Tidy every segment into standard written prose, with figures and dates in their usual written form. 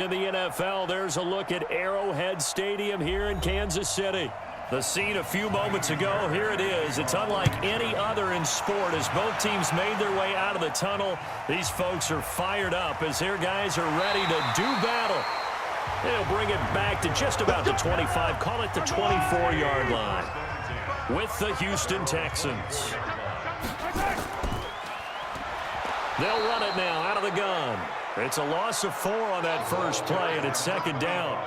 In the NFL, there's a look at Arrowhead Stadium here in Kansas City. The scene a few moments ago, here it is. It's unlike any other in sport as both teams made their way out of the tunnel. These folks are fired up as their guys are ready to do battle. They'll bring it back to just about the 25, call it the 24-yard line, with the Houston Texans. They'll run it now out of the gun. It's a loss of 4 on that first play, and it's second down.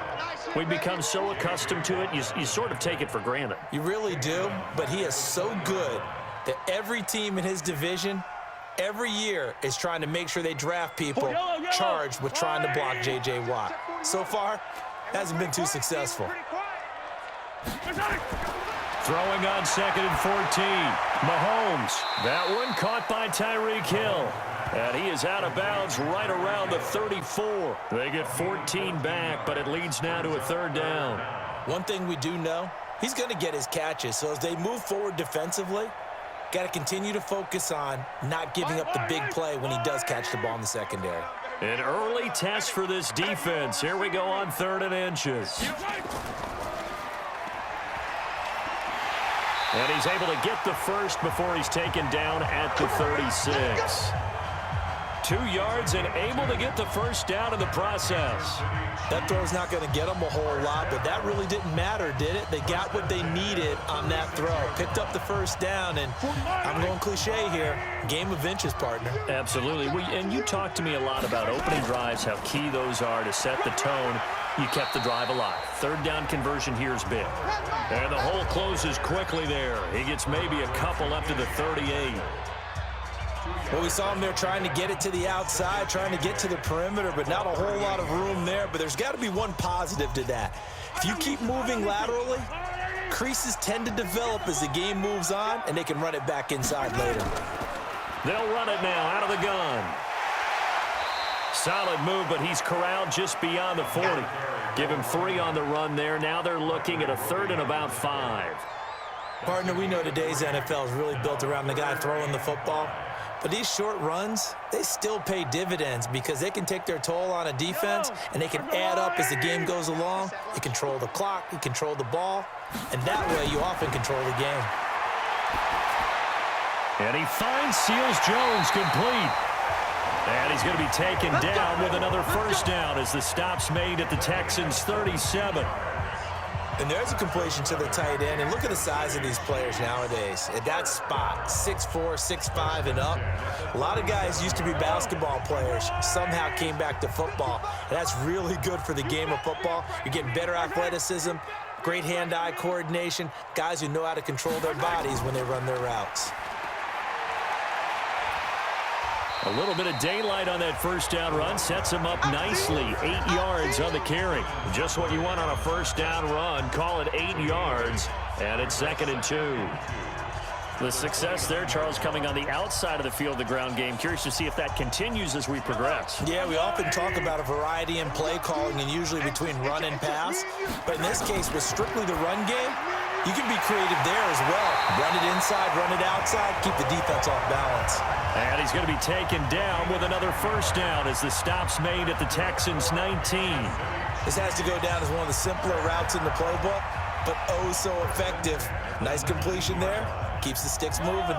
We've become so accustomed to it, you sort of take it for granted. You really do, but he is so good that every team in his division, every year, is trying to make sure they draft people charged with trying to block J.J. Watt. So far, hasn't been too successful. Throwing on 2nd and 14. Mahomes. That one caught by Tyreek Hill. And he is out of bounds right around the 34. They get 14 back, but it leads now to a third down. One thing we do know, he's going to get his catches. So as they move forward defensively, got to continue to focus on not giving up the big play when he does catch the ball in the secondary. An early test for this defense. Here we go on 3rd and inches. And he's able to get the first before he's taken down at the 36. 2 yards and able to get the first down in the process. That throw's not going to get them a whole lot, but that really didn't matter, did it? They got what they needed on that throw. Picked up the first down, and I'm going cliche here. Game of inches, partner. Absolutely. And you talked to me a lot about opening drives, how key those are to set the tone. You kept the drive alive. Third down conversion here is big. And the hole closes quickly there. He gets maybe a couple up to the 38. Well, we saw him there trying to get it to the outside, trying to get to the perimeter, but not a whole lot of room there. But there's got to be one positive to that. If you keep moving laterally, creases tend to develop as the game moves on, and they can run it back inside later. They'll run it now out of the gun. Solid move, but he's corralled just beyond the 40. Give him 3 on the run there. Now they're looking at a 3rd and about 5. Partner, we know today's NFL is really built around the guy throwing the football. But these short runs, they still pay dividends because they can take their toll on a defense, and they can add up as the game goes along. You control the clock, you control the ball, and that way you often control the game. And he finds Seals-Jones complete. And he's going to be taken down with another first down as the stop's made at the Texans' 37. And there's a completion to the tight end. And look at the size of these players nowadays. At that spot, 6'4", 6'5", and up. A lot of guys used to be basketball players, somehow came back to football. And that's really good for the game of football. You're getting better athleticism, great hand-eye coordination, guys who know how to control their bodies when they run their routes. A little bit of daylight on that first down run sets him up nicely. 8 yards on the carry. Just what you want on a first down run. Call it 8 yards, and it's 2nd and 2. The success there, Charles, coming on the outside of the field, the ground game. Curious to see if that continues as we progress. Yeah, we often talk about a variety in play calling and usually between run and pass. But in this case, with strictly the run game, you can be creative there as well. Run it inside, run it outside, keep the defense off balance. And he's going to be taken down with another first down as the stop's made at the Texans' 19. This has to go down as one of the simpler routes in the playbook, but oh so effective. Nice completion there. Keeps the sticks moving.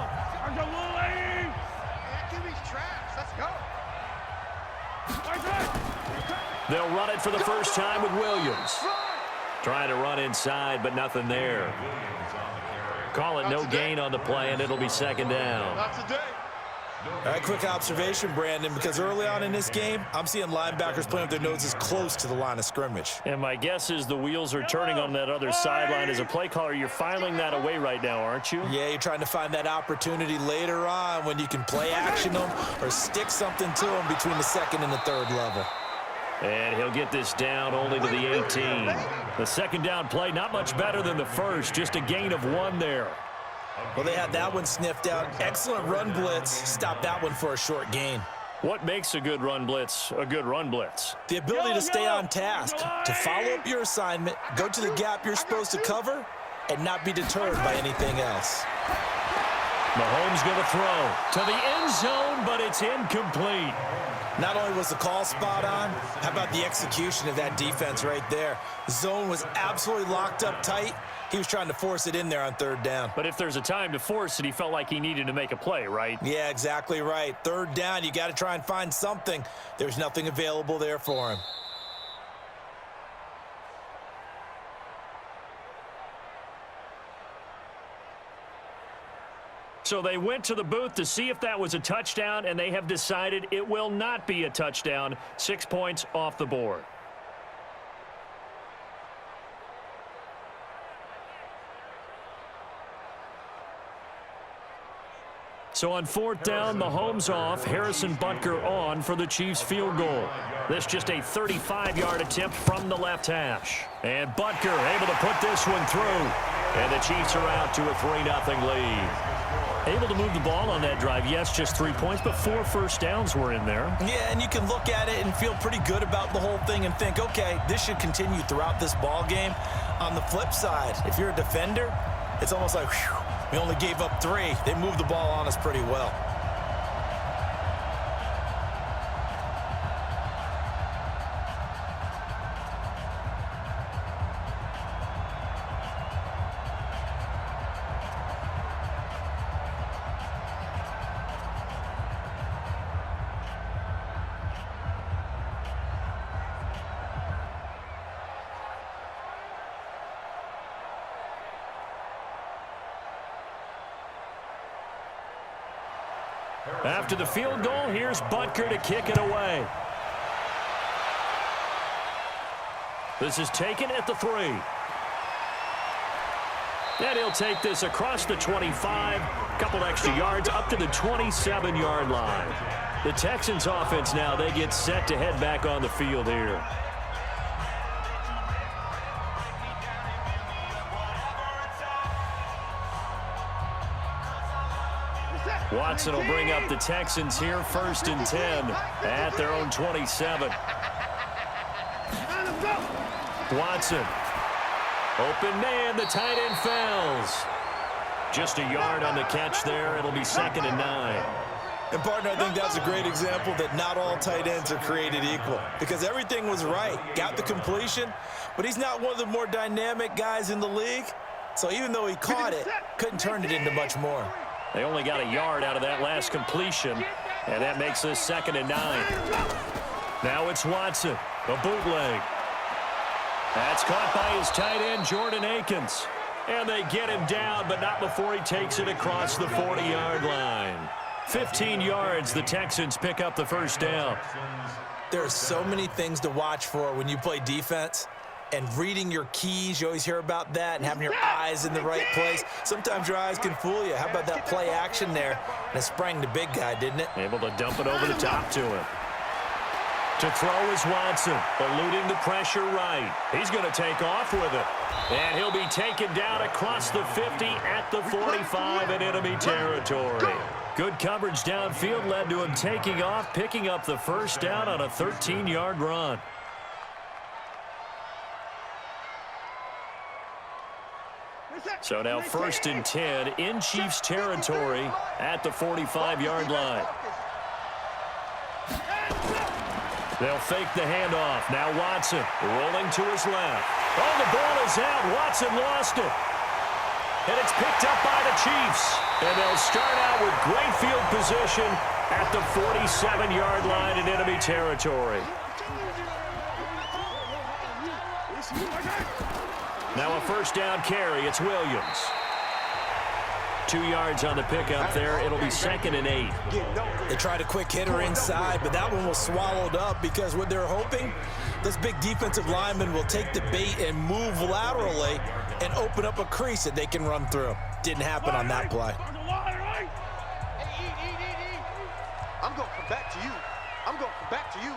They'll run it for the first time with Williams. Trying to run inside, but nothing there. Call it no gain on the play, and it'll be 2nd down. All right, quick observation, Brandon, because early on in this game, I'm seeing linebackers playing with their noses close to the line of scrimmage. And my guess is the wheels are turning on that other sideline. As a play caller, you're filing that away right now, aren't you? Yeah, you're trying to find that opportunity later on when you can play action them or stick something to them between the 2nd and the 3rd level. And he'll get this down only to the 18. The 2nd down play, not much better than the first, just a gain of 1 there. Well, they had that one sniffed out. Excellent run blitz. Stopped that one for a short gain. What makes a good run blitz a good run blitz? The ability to stay on task, to follow up your assignment, go to the gap you're supposed to cover, and not be deterred by anything else. Mahomes going to throw to the end zone, but it's incomplete. Not only was the call spot on, how about the execution of that defense right there? Zone was absolutely locked up tight. He was trying to force it in there on third down. But if there's a time to force it, he felt like he needed to make a play, right? Yeah, exactly right. Third down, you got to try and find something. There's nothing available there for him. So they went to the booth to see if that was a touchdown, and they have decided it will not be a touchdown. 6 points off the board. So on fourth down, Mahomes off, Harrison Butker on for the Chiefs field goal. This just a 35-yard attempt from the left hash. And Butker able to put this one through. And the Chiefs are out to a 3-0 lead. Able to move the ball on that drive. Yes, just 3 points, but 4 first downs were in there. Yeah, and you can look at it and feel pretty good about the whole thing and think, okay, this should continue throughout this ball game. On the flip side, if you're a defender, it's almost like, whew, we only gave up 3. They moved the ball on us pretty well. After the field goal, here's Butker to kick it away. This is taken at the 3. And he'll take this across the 25, couple extra yards up to the 27-yard line. The Texans offense now, they get set to head back on the field here. Watson will bring up the Texans here, 1st and 10 at their own 27. Watson. Open man, the tight end falls. Just a yard on the catch there. It'll be 2nd and 9. And, partner, I think that's a great example that not all tight ends are created equal because everything was right. Got the completion, but he's not one of the more dynamic guys in the league. So even though he caught it, couldn't turn it into much more. They only got a yard out of that last completion, and that makes this 2nd and 9. Now it's Watson, a bootleg. That's caught by his tight end, Jordan Akins. And they get him down, but not before he takes it across the 40-yard line. 15 yards, the Texans pick up the first down. There are so many things to watch for when you play defense. And reading your keys, you always hear about that, and having your eyes in the right place. Sometimes your eyes can fool you. How about that play action there? And it sprang the big guy, didn't it? Able to dump it over the top to him. To throw is Watson, eluding the pressure right. He's going to take off with it. And he'll be taken down across the 50 at the 45 in enemy territory. Good coverage downfield led to him taking off, picking up the first down on a 13-yard run. So now 1st and 10 in Chiefs territory at the 45-yard line. They'll fake the handoff. Now Watson rolling to his left. Oh, the ball is out. Watson lost it. And it's picked up by the Chiefs. And they'll start out with great field position at the 47-yard line in enemy territory. Now a first down carry. It's Williams. 2 yards on the pickup there. It'll be 2nd and 8. They tried a quick hitter inside, but that one was swallowed up because what they're hoping, this big defensive lineman will take the bait and move laterally and open up a crease that they can run through. Didn't happen on that play. I'm going to come back to you. I'm going to come back to you.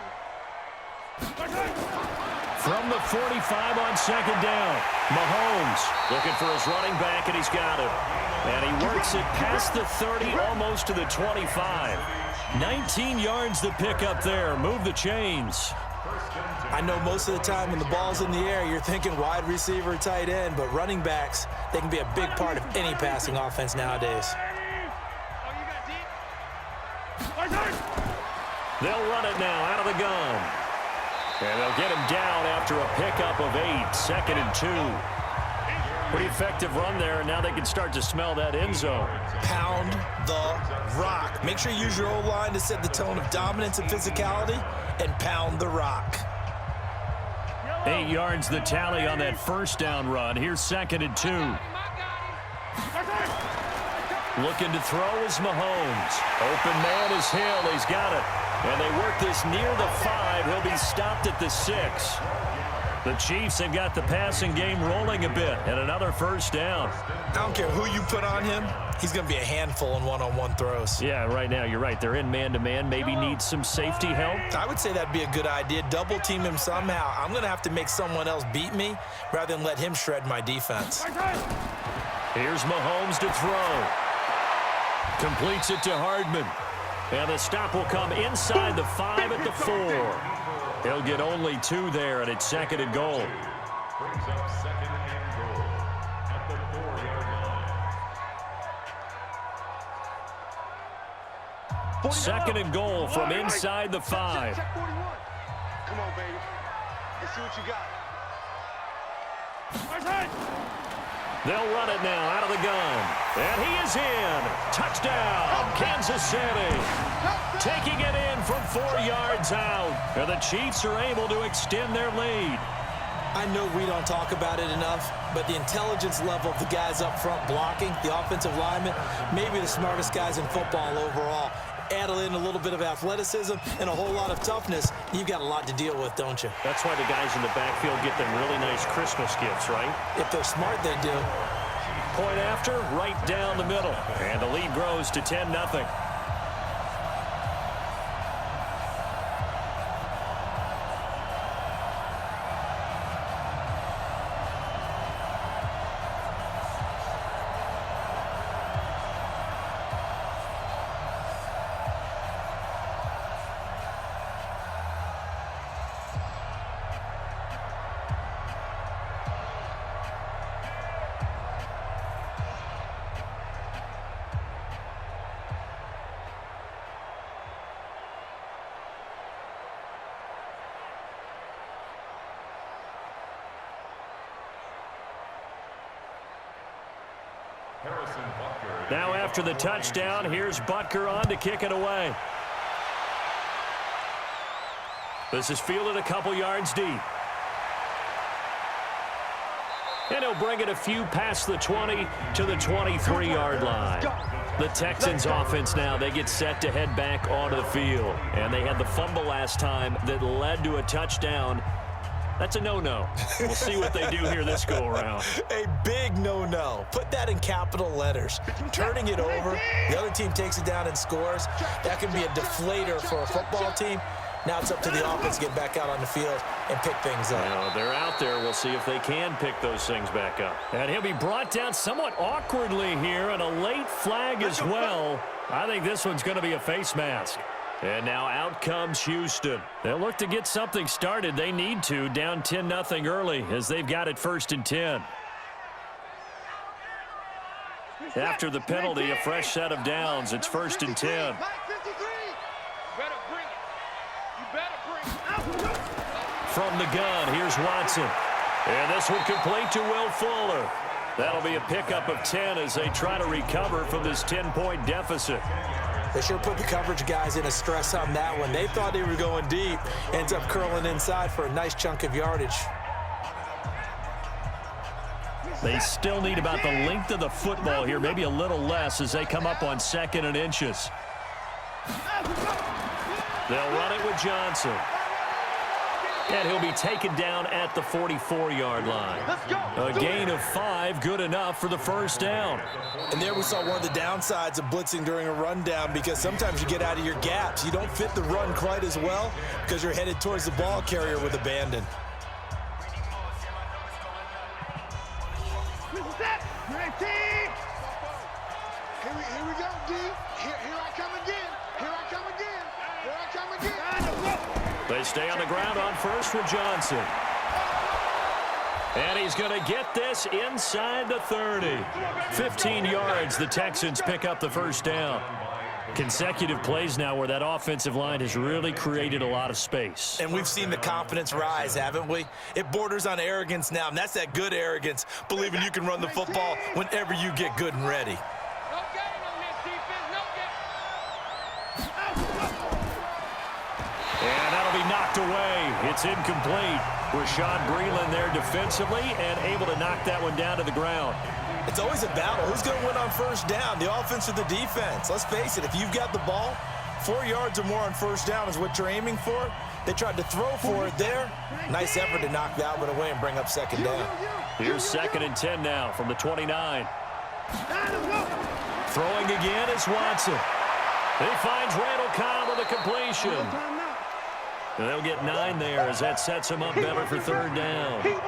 From the 45 on 2nd down, Mahomes looking for his running back, and he's got it. And he works it past the 30, almost to the 25. 19 yards the pickup there. Move the chains. I know most of the time when the ball's in the air, you're thinking wide receiver, tight end, but running backs, they can be a big part of any passing offense nowadays. They'll run it now out of the gun. And they'll get him down after a pickup of 8, 2nd and 2. Pretty effective run there, and now they can start to smell that end zone. Pound the rock. Make sure you use your O-line to set the tone of dominance and physicality, and pound the rock. 8 yards the tally on that first down run. Here's 2nd and 2. Looking to throw is Mahomes. Open man is Hill. He's got it. And they work this near the 5. He'll be stopped at the 6. The Chiefs have got the passing game rolling a bit, and another first down. I don't care who you put on him. He's going to be a handful in one-on-one throws. Yeah, right now you're right. They're in man-to-man. Maybe need some safety help. I would say that'd be a good idea. Double team him somehow. I'm going to have to make someone else beat me rather than let him shred my defense. Here's Mahomes to throw. Completes it to Hardman. And the stop will come inside the 5 at the 4. He'll get only 2 there, and it's 2nd and goal. Brings up 2nd and goal at the 4-yard line. 2nd and goal from inside the 5. Check 41. Come on, baby. Let's see what you got. They'll run it now out of the gun. And he is in. Touchdown, Kansas City. Taking it in from 4 yards out. And the Chiefs are able to extend their lead. I know we don't talk about it enough, but the intelligence level of the guys up front blocking, the offensive linemen, maybe the smartest guys in football overall. Add in a little bit of athleticism and a whole lot of toughness, you've got a lot to deal with, don't you? That's why the guys in the backfield get them really nice Christmas gifts, right? If they're smart, they do. Point after, right down the middle. And the lead grows to 10-0. Now after the touchdown, here's Butker on to kick it away. This is fielded a couple yards deep. And he'll bring it a few past the 20 to the 23-yard line. The Texans offense now, they get set to head back onto the field. And they had the fumble last time that led to a touchdown. That's a no-no. We'll see what they do here this go-around. A big no-no. Put that in capital letters. Turning it over, the other team takes it down and scores. That can be a deflator for a football team. Now it's up to the offense to get back out on the field and pick things up. Well, they're out there. We'll see if they can pick those things back up. And he'll be brought down somewhat awkwardly here, and a late flag as well. I think this one's going to be a face mask. And now out comes Houston. They'll look to get something started. They need to, down 10-0 early, as they've got it 1st and 10. After the penalty, a fresh set of downs. It's 1st and 10. From the gun, here's Watson. And this one complete to Will Fuller. That'll be a pickup of 10 as they try to recover from this 10-point deficit. They sure put the coverage guys in a stress on that one. They thought they were going deep. Ends up curling inside for a nice chunk of yardage. They still need about the length of the football here, maybe a little less as they come up on 2nd and inches. They'll run it with Johnson. And he'll be taken down at the 44-yard line. A gain of 5, good enough for the first down. And there we saw one of the downsides of blitzing during a rundown, because sometimes you get out of your gaps. You don't fit the run quite as well because you're headed towards the ball carrier with abandon. Here we go, D. Here I come again. Here I come again. Here I come again. They stay on the ground on first with Johnson. And he's going to get this inside the 30. 15 yards, the Texans pick up the first down. Consecutive plays now where that offensive line has really created a lot of space. And we've seen the confidence rise, haven't we? It borders on arrogance now, and that's that good arrogance, believing you can run the football whenever you get good and ready. No game on this defense, no game. And that'll be knocked away. It's incomplete. Rashad Breeland there defensively and able to knock that one down to the ground. It's always a battle. Who's going to win on first down, the offense or the defense? Let's face it, if you've got the ball, 4 yards or more on first down is what you're aiming for. They tried to throw for it there. Nice effort to knock that one away and bring up second down. Here's 2nd and 10 now from the 29. Throwing again is Watson. He finds Randall Cobb with a completion. And they'll get 9 there as that sets him up better for 3rd down.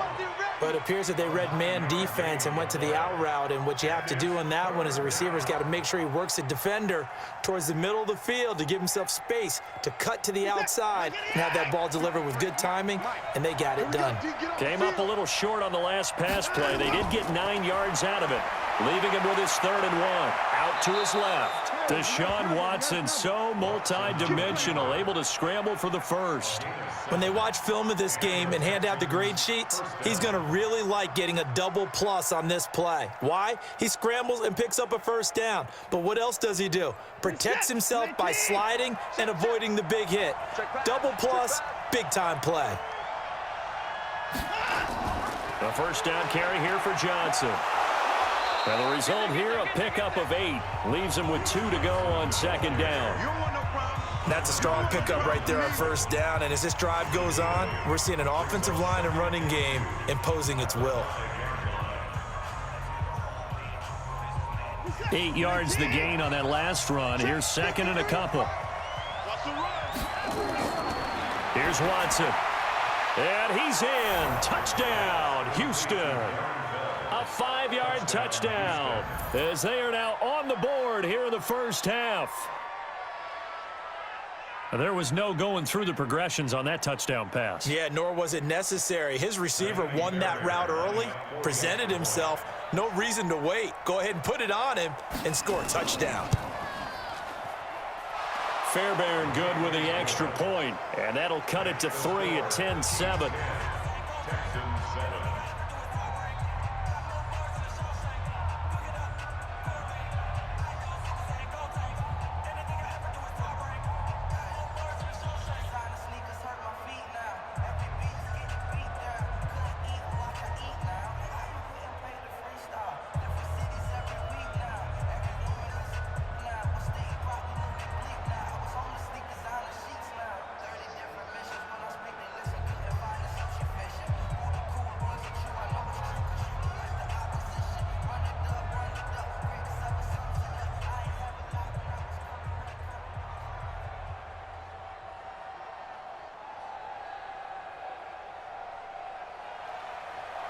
But it appears that they read man defense and went to the out route, and what you have to do on that one is the receiver's got to make sure he works the defender towards the middle of the field to give himself space to cut to the outside and have that ball delivered with good timing, and they got it done. Came up a little short on the last pass play. They did get 9 yards out of it, leaving him with his 3rd and 1. Out to his left. Deshaun Watson, so multi-dimensional, able to scramble for the first. When they watch film of this game and hand out the grade sheets, he's going to really like getting a double plus on this play. Why? He scrambles and picks up a first down. But what else does he do? Protects himself by sliding and avoiding the big hit. Double plus, big-time play. A first down carry here for Johnson. And the result here, a pickup of 8. Leaves him with 2 to go on 2nd down. That's a strong pickup right there on first down. And as this drive goes on, we're seeing an offensive line and running game imposing its will. 8 yards the gain on that last run. Here's 2nd and a couple. Here's Watson. And he's in. Touchdown, Houston. A 5-yard touchdown as they are now on the board here in the first half. There was no going through the progressions on that touchdown pass. Yeah, nor was it necessary. His receiver won that route early, presented himself. No reason to wait. Go ahead and put it on him and score a touchdown. Fairbairn good with the extra point, and that'll cut it to 3 at 10-7.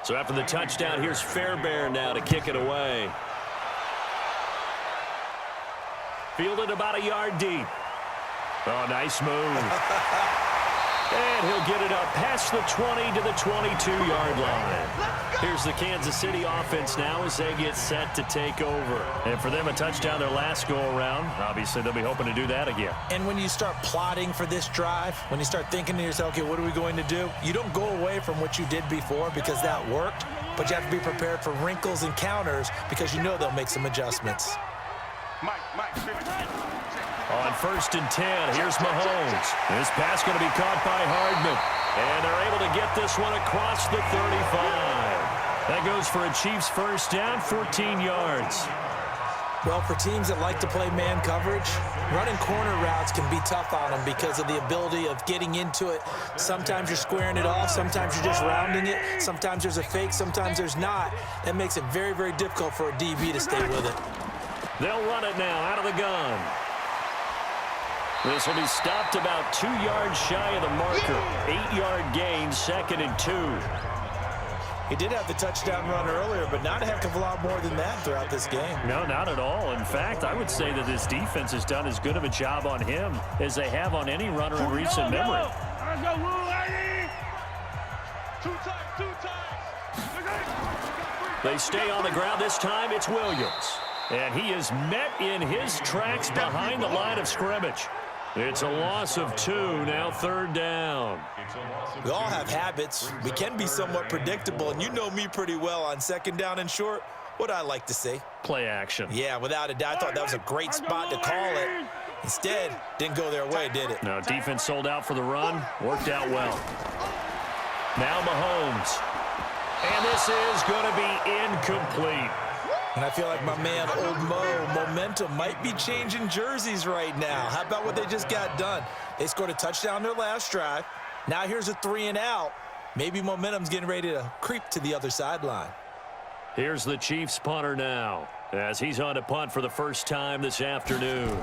So after the touchdown, here's Fairbairn now to kick it away. Fielded about a yard deep. Oh, nice move. And he'll get it up past the 20 to the 22-yard line. Here's the Kansas City offense now as they get set to take over. And for them, a touchdown their last go-around. Obviously, they'll be hoping to do that again. And when you start plotting for this drive, when you start thinking to yourself, okay, what are we going to do? You don't go away from what you did before because that worked, but you have to be prepared for wrinkles and counters because you know they'll make some adjustments. On 1st and 10, here's Mahomes. This pass going to be caught by Hardman. And they're able to get this one across the 35. That goes for a Chiefs first down, 14 yards. Well, for teams that like to play man coverage, running corner routes can be tough on them because of the ability of getting into it. Sometimes you're squaring it off. Sometimes you're just rounding it. Sometimes there's a fake. Sometimes there's not. That makes it very, very difficult for a DB to stay with it. They'll run it now out of the gun. This will be stopped about 2 yards shy of the marker. 8-yard gain, 2nd and 2. He did have the touchdown run earlier, but not a heck of a lot more than that throughout this game. No, not at all. In fact, I would say that this defense has done as good of a job on him as they have on any runner in recent memory. They stay on the ground. This time it's Williams. And he is met in his tracks behind the line of scrimmage. It's a loss of 2, now 3rd down. We all have habits. We can be somewhat predictable, and you know me pretty well on 2nd down and short. What I like to see? Play action. Yeah, without a doubt. I thought that was a great spot to call it. Instead, didn't go their way, did it? No, defense sold out for the run. Worked out well. Now Mahomes. And this is going to be incomplete. And I feel like my man, Old Mo, momentum might be changing jerseys right now. How about what they just got done? They scored a touchdown their last drive. Now here's a 3 and out. Maybe momentum's getting ready to creep to the other sideline. Here's the Chiefs punter now, as he's on to punt for the first time this afternoon.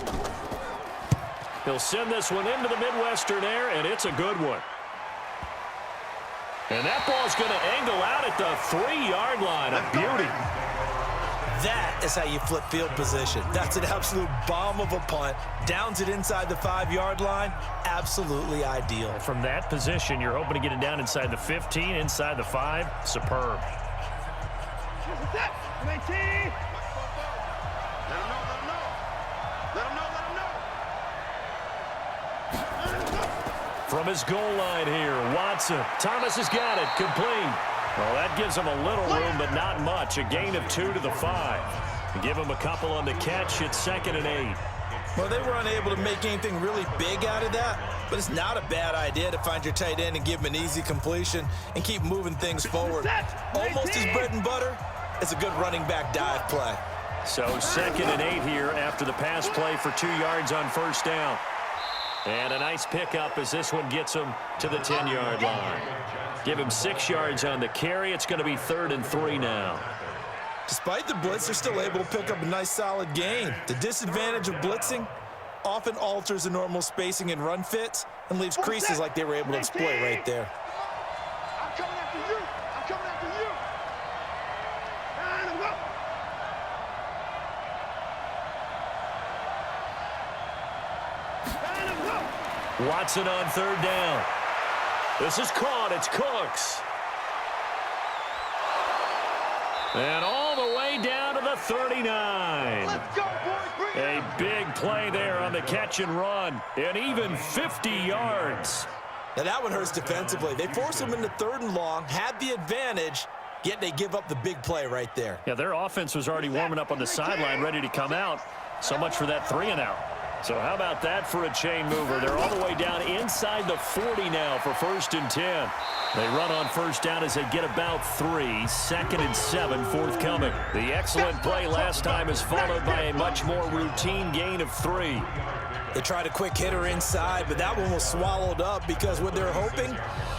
He'll send this one into the Midwestern air, and it's a good one. And that ball's going to angle out at the 3-yard line. A beauty. That is how you flip field position. That's an absolute bomb of a punt. Downs it inside the 5-yard line. Absolutely ideal. From that position, you're hoping to get it down inside the 15, inside the 5. Superb. From his goal line here, Watson. Thomas has got it. Complete. Well, that gives him a little room, but not much. A gain of 2 to the 5. Give him a couple on the catch. It's 2nd and 8. Well, they were unable to make anything really big out of that, but it's not a bad idea to find your tight end and give him an easy completion and keep moving things forward. Almost his bread and butter. It's a good running back dive play. So 2nd and 8 here after the pass play for 2 yards on 1st down. And a nice pickup as this one gets him to the 10-yard line. Give him 6 yards on the carry. It's going to be 3rd and 3 now. Despite the blitz, they're still able to pick up a nice solid gain. The disadvantage of blitzing often alters the normal spacing and run fits and leaves creases like they were able to exploit right there. I'm coming after you. I'm coming after you. And go. Watson on 3rd down. This is caught. It's Cooks. And all the way down to the 39. Let's go, boys. Bring it. A big play there on the catch and run. And even 50 yards. Now that one hurts defensively. They force them into 3rd and long, had the advantage, yet they give up the big play right there. Yeah, their offense was already warming up on the sideline, ready to come out. So much for that 3 and out. So how about that for a chain mover? They're all the way down inside the 40 now for 1st and 10. They run on 1st down as they get about 3. 2nd and 7 forthcoming. The excellent play last time is followed by a much more routine gain of 3. They tried a quick hitter inside, but that one was swallowed up because what they're hoping,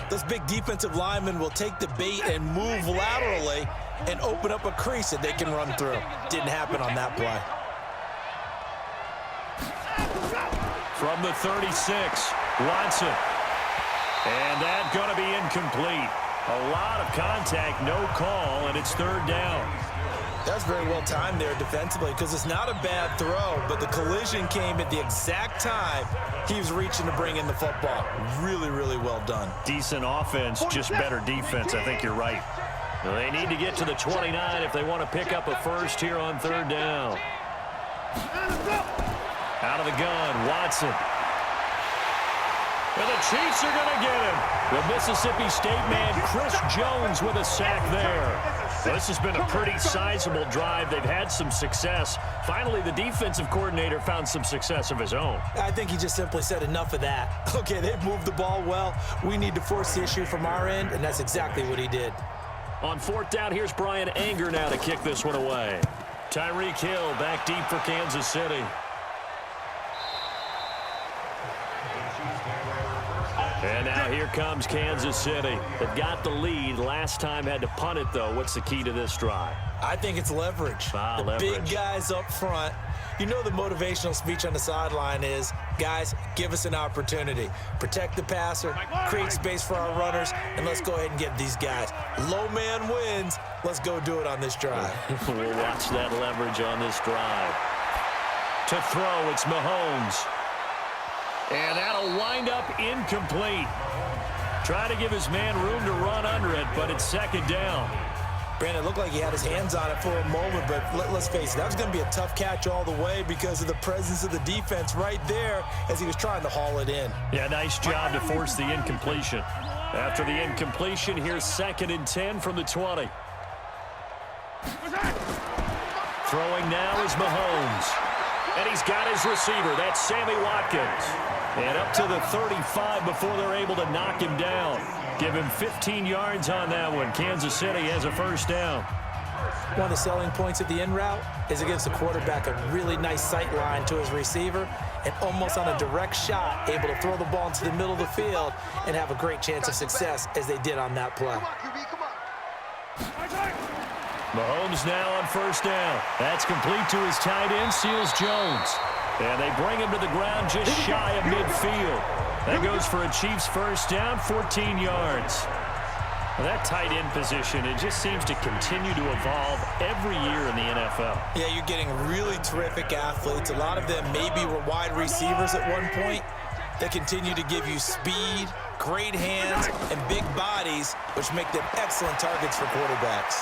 those big defensive linemen will take the bait and move laterally and open up a crease that they can run through. Didn't happen on that play. From the 36, Watson. And that's going to be incomplete. A lot of contact, no call, and it's 3rd down. That's very well timed there defensively because it's not a bad throw, but the collision came at the exact time he was reaching to bring in the football. Really, really well done. Decent offense, just better defense. I think you're right. They need to get to the 29 if they want to pick up a first here on 3rd down. Out of the gun, Watson. And the Chiefs are going to get him. The Mississippi State man, Chris Jones, with a sack there. This has been a pretty sizable drive. They've had some success. Finally, the defensive coordinator found some success of his own. I think he just simply said enough of that. Okay, they've moved the ball well. We need to force the issue from our end, and that's exactly what he did. On 4th down, here's Brian Anger now to kick this one away. Tyreek Hill back deep for Kansas City. And now here comes Kansas City. They've got the lead. Last time had to punt it, though. What's the key to this drive? I think it's leverage. Leverage. Big guys up front. You know the motivational speech on the sideline is, guys, give us an opportunity. Protect the passer, create space for our runners, and let's go ahead and get these guys. Low man wins. Let's go do it on this drive. We'll watch that leverage on this drive. To throw, it's Mahomes. And that'll wind up incomplete. Try to give his man room to run under it, but it's 2nd down. Brandon, it looked like he had his hands on it for a moment, but let's face it, that was going to be a tough catch all the way because of the presence of the defense right there as he was trying to haul it in. Yeah, nice job to force the incompletion. After the incompletion, here's 2nd and 10 from the 20. Throwing now is Mahomes. And he's got his receiver. That's Sammy Watkins. And up to the 35 before they're able to knock him down. Give him 15 yards on that one. Kansas City has a first down. One of the selling points of the in route is it gives the quarterback a really nice sight line to his receiver and almost on a direct shot able to throw the ball into the middle of the field and have a great chance of success as they did on that play. Mahomes now on first down. That's complete to his tight end, Seals Jones. And they bring him to the ground just shy of midfield. That goes for a Chiefs first down, 14 yards. Well, that tight end position, it just seems to continue to evolve every year in the NFL. Yeah, you're getting really terrific athletes. A lot of them maybe were wide receivers at one point. They continue to give you speed, great hands, and big bodies, which make them excellent targets for quarterbacks.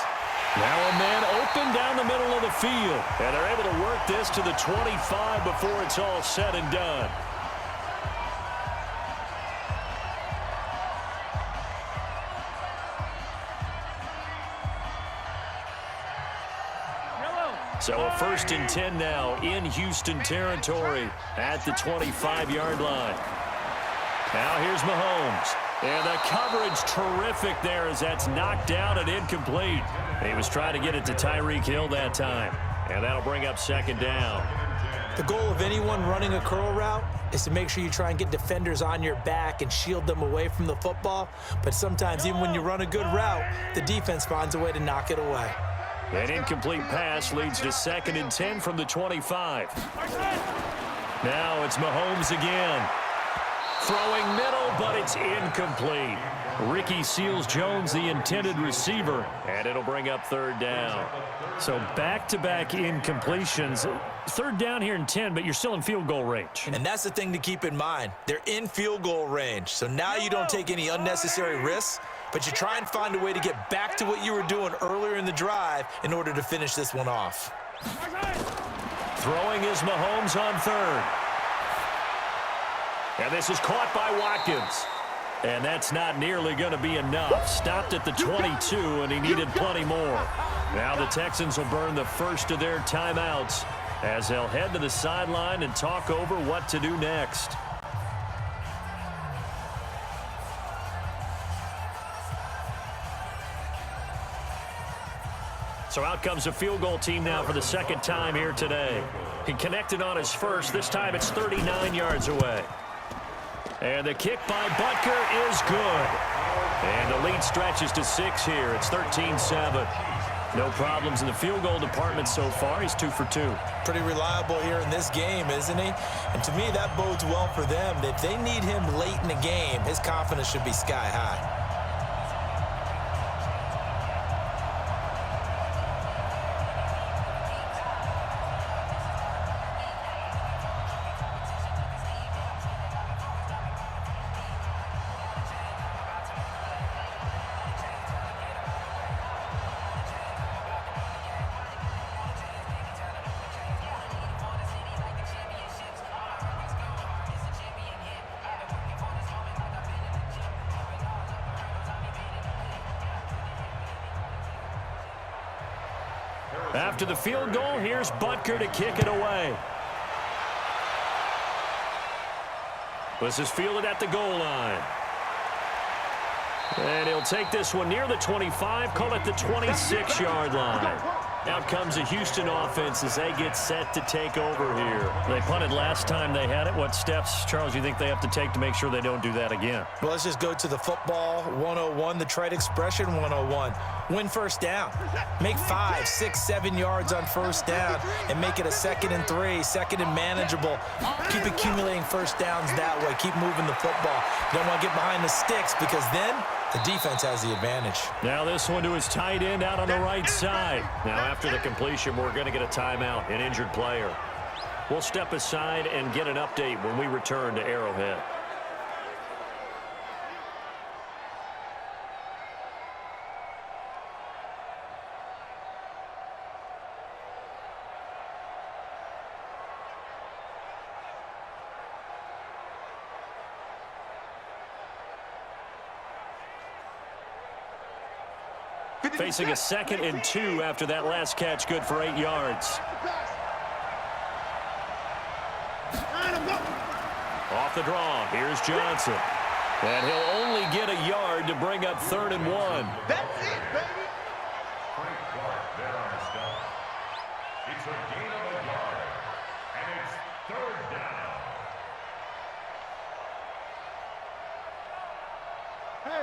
Now a man open down the middle of the field. And they're able to work this to the 25 before it's all said and done. So a 1st and 10 now in Houston territory at the 25-yard line. Now here's Mahomes. And the coverage terrific there as that's knocked down and incomplete. He was trying to get it to Tyreek Hill that time. And that'll bring up 2nd down. The goal of anyone running a curl route is to make sure you try and get defenders on your back and shield them away from the football. But sometimes even when you run a good route, the defense finds a way to knock it away. An incomplete pass leads to 2nd and 10 from the 25. Now it's Mahomes again. Throwing middle, but it's incomplete. Ricky Seals-Jones, the intended receiver, and it'll bring up 3rd down. So back-to-back incompletions. 3rd down here in 10, but you're still in field goal range. And that's the thing to keep in mind. They're in field goal range. So now you don't take any unnecessary risks, but you try and find a way to get back to what you were doing earlier in the drive in order to finish this one off. Throwing is Mahomes on 3rd. And this is caught by Watkins. And that's not nearly going to be enough. Stopped at the 22, and he needed plenty more. Now the Texans will burn the first of their timeouts as they'll head to the sideline and talk over what to do next. So out comes the field goal team now for the 2nd time here today. He connected on his first. This time it's 39 yards away. And the kick by Butker is good. And the lead stretches to 6 here. It's 13-7. No problems in the field goal department so far. He's 2 for 2. Pretty reliable here in this game, isn't he? And to me, that bodes well for them. If they need him late in the game, his confidence should be sky high. After the field goal, here's Butker to kick it away. This is fielded at the goal line. And he'll take this one near the 25, call it the 26-yard line. Out comes the Houston offense as they get set to take over here. They punted last time they had it. What steps, Charles, do you think they have to take to make sure they don't do that again? Well, let's just go to the football 101, the trade expression 101. Win first down. Make 5, 6, 7 yards on first down and make it a 2nd and 3, 2nd and manageable. Keep accumulating first downs that way. Keep moving the football. You don't want to get behind the sticks because then the defense has the advantage. Now this one to his tight end out on the right side. Now after the completion, we're going to get a timeout, an injured player. We'll step aside and get an update when we return to Arrowhead. Facing a 2nd and 2 after that last catch, good for 8 yards. Off the draw, here's Johnson. And he'll only get a yard to bring up 3rd and 1. That's it, baby. Frank Clark there on the stop. It's a gain of a yard. And it's 3rd down.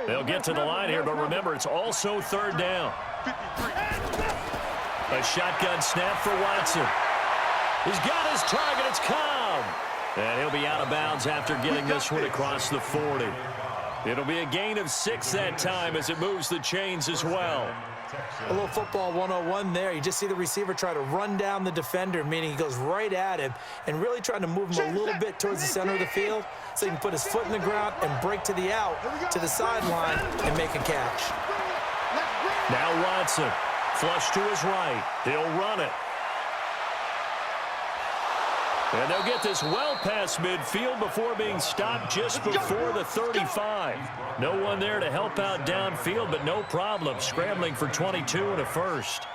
They'll get to the line here, but remember, it's also 3rd down. A shotgun snap for Watson. He's got his target. It's Cobb. And he'll be out of bounds after getting this one across the 40. It'll be a gain of 6 that time as it moves the chains as well. A little football 101 there. You just see the receiver try to run down the defender, meaning he goes right at him and really trying to move him a little bit towards the center of the field so he can put his foot in the ground and break to the out, to the sideline, and make a catch. Now Watson, flush to his right. He'll run it. And they'll get this well past midfield before being stopped just before the 35. No one there to help out downfield, but no problem. Scrambling for 22 and a first.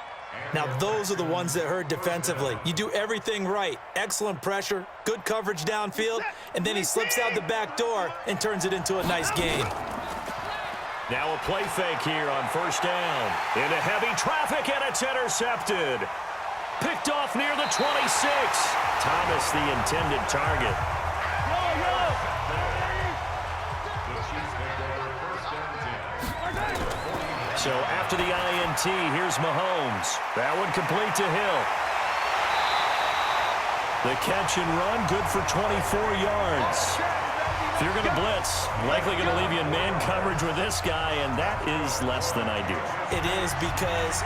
Now, those are the ones that hurt defensively. You do everything right. Excellent pressure, good coverage downfield, and then he slips out the back door and turns it into a nice gain. Now a play fake here on 1st down. Into heavy traffic, and it's intercepted. Picked off near the 26. Thomas, the intended target. So after the INT, here's Mahomes. That one complete to Hill. The catch and run, good for 24 yards. If you're going to blitz, likely going to leave you in man coverage with this guy, and that is less than ideal. It is, because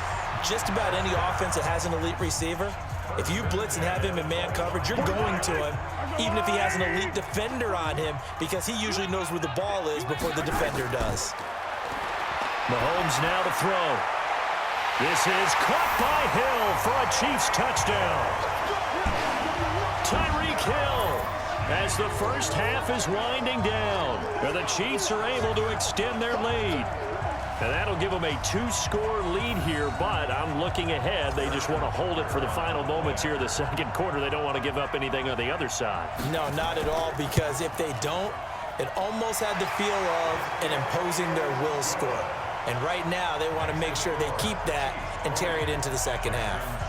just about any offense that has an elite receiver, if you blitz and have him in man coverage, you're going to him, even if he has an elite defender on him, because he usually knows where the ball is before the defender does. Mahomes now to throw. This is caught by Hill for a Chiefs touchdown. Tyreek Hill, as the first half is winding down, and the Chiefs are able to extend their lead. And that'll give them a 2-score lead here, but I'm looking ahead. They just want to hold it for the final moments here of the 2nd quarter. They don't want to give up anything on the other side. No, not at all, because if they don't, it almost had the feel of an imposing their will score. And right now, they want to make sure they keep that and carry it into the 2nd half.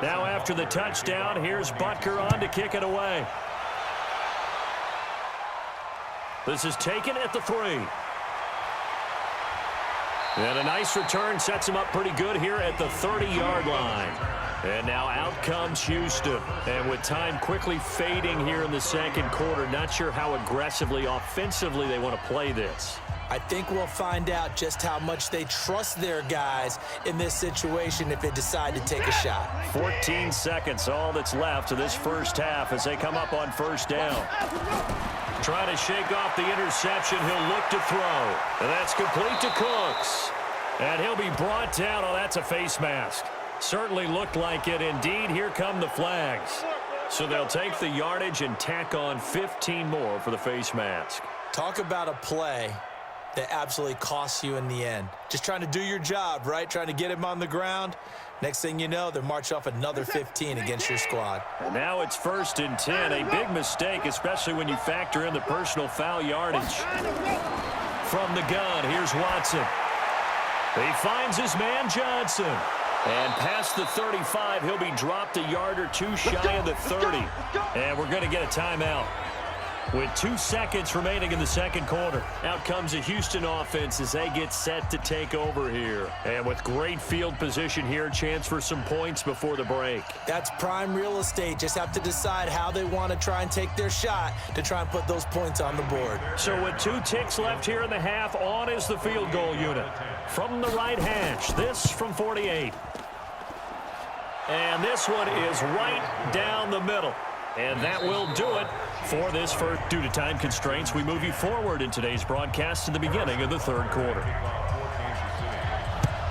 Now after the touchdown, here's Butker on to kick it away. This is taken at the 3. And a nice return sets him up pretty good here at the 30-yard line. And now out comes Houston. And with time quickly fading here in the 2nd quarter, not sure how aggressively, offensively they want to play this. I think we'll find out just how much they trust their guys in this situation if they decide to take a shot. 14 seconds, all that's left of this first half as they come up on 1st down. Trying to shake off the interception, he'll look to throw. And that's complete to Cooks. And he'll be brought down. Oh, that's a face mask. Certainly looked like it. Indeed, here come the flags. So they'll take the yardage and tack on 15 more for the face mask. Talk about a play that absolutely costs you in the end. Just trying to do your job, right? Trying to get him on the ground. Next thing you know, they're marched off another 15 against your squad. And now it's 1st and 10. A big mistake, especially when you factor in the personal foul yardage. From the gun, here's Watson. He finds his man Johnson. And past the 35, he'll be dropped a yard or two shy of the 30. And we're going to get a timeout. with 2 seconds remaining in the second quarter. Out comes a Houston offense as they get set to take over here. And with great field position here, chance for some points before the break. That's prime real estate. Just have to decide how they want to try and take their shot to try and put those points on the board. So with 2 ticks left here in the half, on is the field goal unit. From the right hash, this from 48. And this one is right down the middle. And that will do it for this first. Due to time constraints, we move you forward in today's broadcast to the beginning of the third quarter.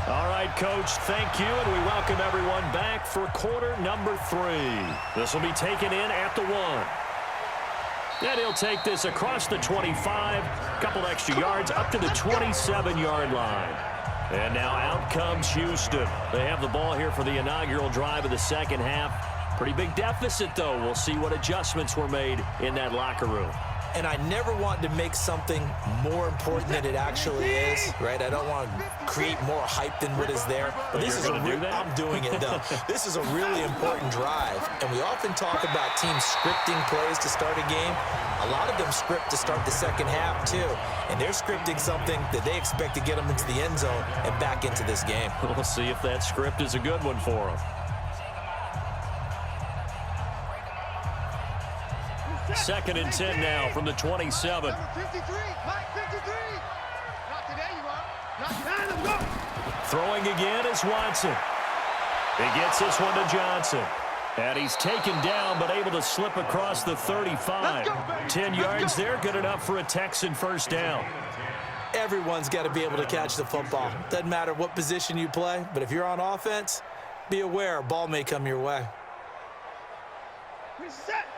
All right, Coach, thank you, and we welcome everyone back for quarter number 3. This will be taken in at the 1. And he'll take this across the 25, couple extra yards up to the 27-yard line. And now out comes Houston. They have the ball here for the inaugural drive of the second half. Pretty big deficit, though. We'll see what adjustments were made in that locker room. And I never want to make something more important than it actually is, right? I don't want to create more hype than what is there. But this is I'm doing it, though. This is a really important drive. And we often talk about teams scripting plays to start a game. A lot of them script to start the second half, too. And they're scripting something that they expect to get them into the end zone and back into this game. We'll see if that script is a good one for them. Second and 10 now from the 27. Number 53, Mike 53. Not today, you are. Not today, go. Throwing again is Watson. He gets this one to Johnson. And he's taken down, but able to slip across the 35. 10 yards there, good enough for a Texan first down. Everyone's got to be able to catch the football. Doesn't matter what position you play, but if you're on offense, be aware a ball may come your way.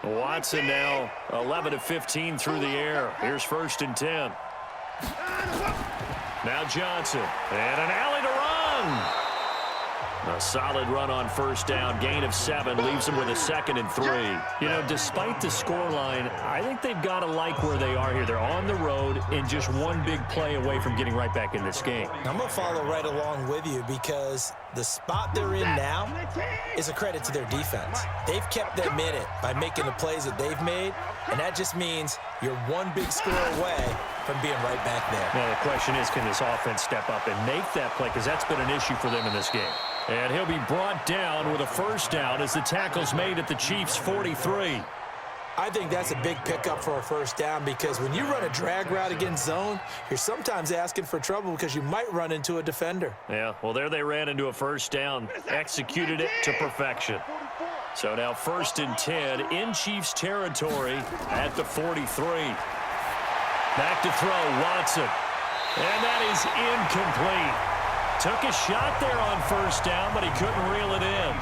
Watson now 11 of 15 through the air. Here's first and 10. Now Johnson. And an alley to run. A solid run on first down. Gain of 7 leaves them with a 2nd and 3. You know, despite the scoreline, I think they've got to like where they are here. They're on the road and just one big play away from getting right back in this game. I'm going to follow right along with you because the spot they're in now is a credit to their defense. They've kept them in it by making the plays that they've made, and that just means you're one big score away from being right back there. Now the question is, can this offense step up and make that play? Because that's been an issue for them in this game. And he'll be brought down with a first down as the tackle's made at the Chiefs' 43. I think that's a big pickup for a first down because when you run a drag route against zone, you're sometimes asking for trouble because you might run into a defender. Yeah, well, there they ran into a first down, executed it to perfection. So now first and 10 in Chiefs territory at the 43. Back to throw, Watson. And that is incomplete. Took a shot there on first down, but he couldn't reel it in.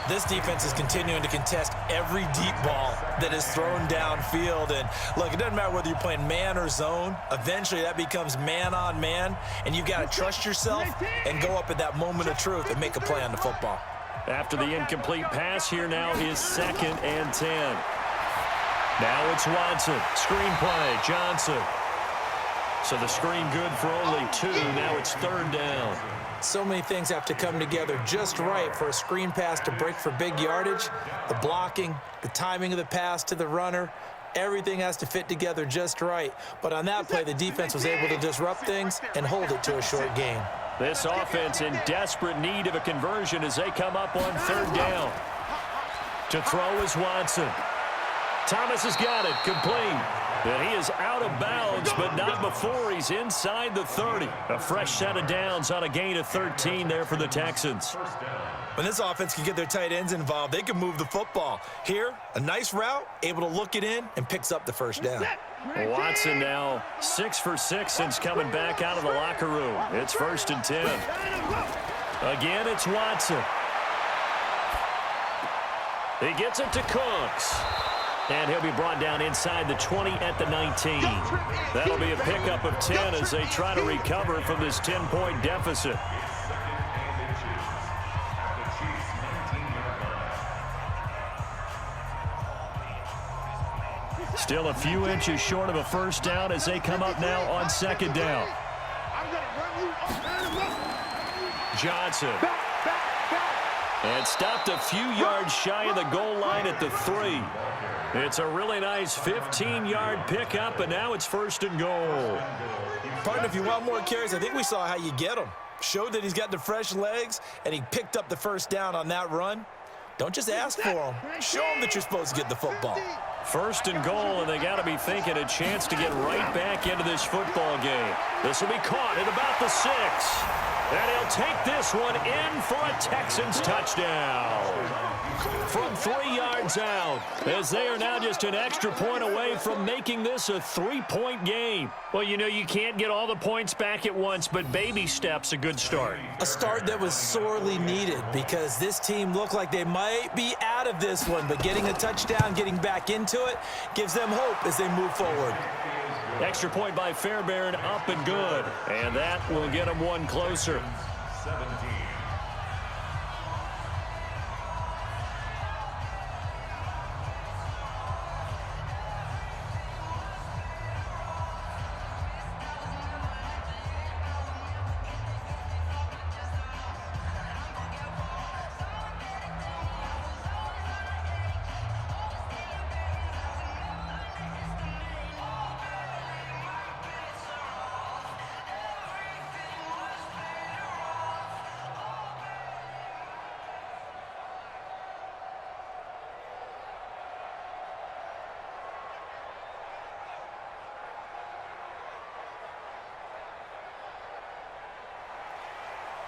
This defense is continuing to contest every deep ball that is thrown downfield. And, look, it doesn't matter whether you're playing man or zone. Eventually, that becomes man on man, and you've got to trust yourself and go up at that moment of truth and make a play on the football. After the incomplete pass, here now is 2nd and 10. Now it's Watson. Screen play, Johnson. So the screen good for only 2. Now it's 3rd down. So many things have to come together just right for a screen pass to break for big yardage. The blocking, the timing of the pass to the runner, everything has to fit together just right. But on that play, the defense was able to disrupt things and hold it to a short gain. This offense in desperate need of a conversion as they come up on 3rd down. To throw is Watson. Thomas has got it, complete. And he is out of bounds, but not before he's inside the 30. A fresh set of downs on a gain of 13 there for the Texans. When this offense can get their tight ends involved, they can move the football. Here, a nice route, able to look it in, and picks up the first down. Watson now 6 for 6 since coming back out of the locker room. It's 1st and 10. Again, it's Watson. He gets it to Cooks. And he'll be brought down inside the 20 at the 19. That'll be a pickup of 10 as they try to recover from this 10-point deficit. Still a few inches short of a first down as they come up now on 2nd down. Johnson. And stopped a few yards shy of the goal line at the 3. It's a really nice 15-yard pickup, and now it's 1st and goal. Partner, if you want more carries, I think we saw how you get them. Showed that he's got the fresh legs, and he picked up the first down on that run. Don't just ask for them. Show them that you're supposed to get the football. 1st and goal, and they got to be thinking a chance to get right back into this football game. This will be caught at about the 6. And he'll take this one in for a Texans touchdown. From 3 yards out, as they are now just an extra point away from making this a 3-point game. Well, you know, you can't get all the points back at once, but baby steps a good start. A start that was sorely needed because this team looked like they might be out of this one, but getting a touchdown, getting back into it, gives them hope as they move forward. Extra point by Fairbairn, up and good. And that will get them one closer. 17.